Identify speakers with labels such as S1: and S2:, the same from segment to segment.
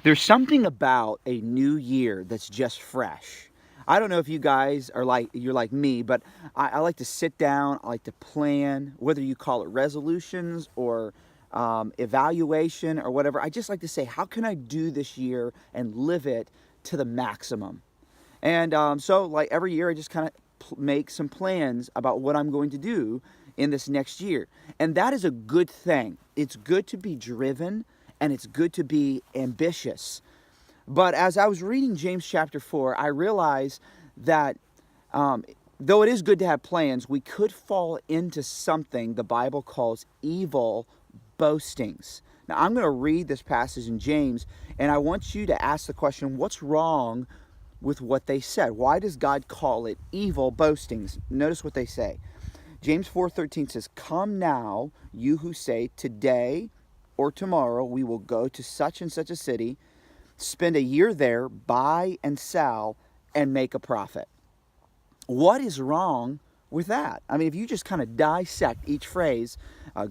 S1: There's something about a new year that's just fresh. I don't know if you guys are you're like me, but I like to sit down, I like to plan, whether you call it resolutions or evaluation or whatever. I just like to say, how can I do this year and live it to the maximum? And so, like every year, I just kind of make some plans about what I'm going to do in this next year. And that is a good thing. It's good to be driven and it's good to be ambitious. But as I was reading James chapter 4, I realized that um, though it is good to have plans, we could fall into something the Bible calls evil boastings. Now, I'm going to read this passage in James, and I want you to ask the question, what's wrong with what they said? Why does God call it evil boastings? Notice what they say. James 4:13 says, "Come now, you who say, today or tomorrow we will go to such and such a city, spend a year there, buy and sell, and make a profit." What is wrong with that? I mean, if you just kind of dissect each phrase,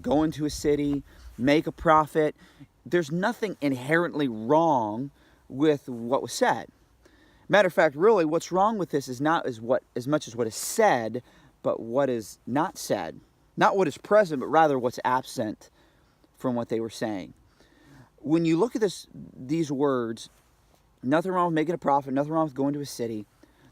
S1: go into a city, make a profit, there's nothing inherently wrong with what was said. Matter of fact, really, what's wrong with this is not as much as what is said, but what is not said. Not what is present, but rather what's absent from what they were saying. When you look at these words, nothing wrong with making a profit, nothing wrong with going to a city.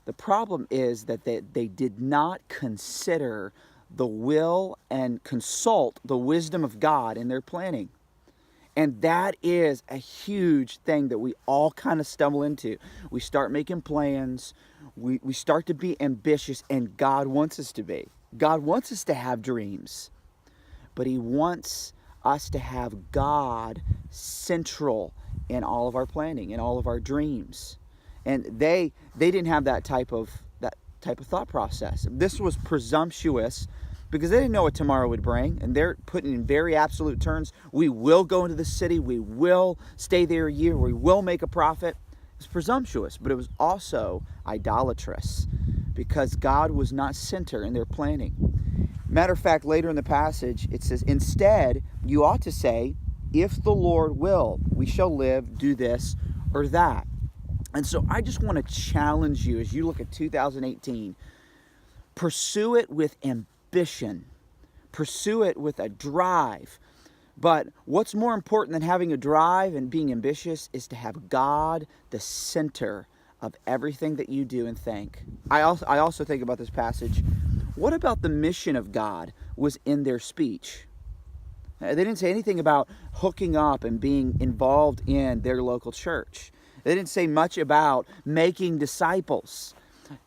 S1: The problem is that they did not consider the will and consult the wisdom of God in their planning. And that is a huge thing that we all kind of stumble into. We start making plans. We start to be ambitious, and God wants us to be. God wants us to have dreams. But He wants us to have God central in all of our planning, in all of our dreams. And they didn't have that type of thought process. This was presumptuous because they didn't know what tomorrow would bring, and they're putting in very absolute terms. We will go into the city, we will stay there a year, we will make a profit. It was presumptuous, but it was also idolatrous because God was not center in their planning. Matter of fact, later in the passage, it says, instead, you ought to say, if the Lord will, we shall live, do this or that. And so I just want to challenge you as you look at 2018, pursue it with ambition, pursue it with a drive. But what's more important than having a drive and being ambitious is to have God the center of everything that you do and think. I also think about this passage. What about the mission of God was in their speech? They didn't say anything about hooking up and being involved in their local church. They didn't say much about making disciples.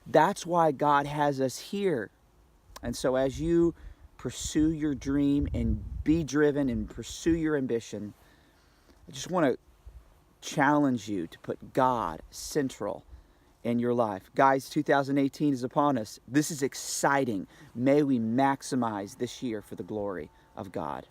S1: That's why God has us here. And so as you pursue your dream and be driven and pursue your ambition, I just want to challenge you to put God central in your life. Guys, 2018 is upon us. This is exciting. May we maximize this year for the glory of God.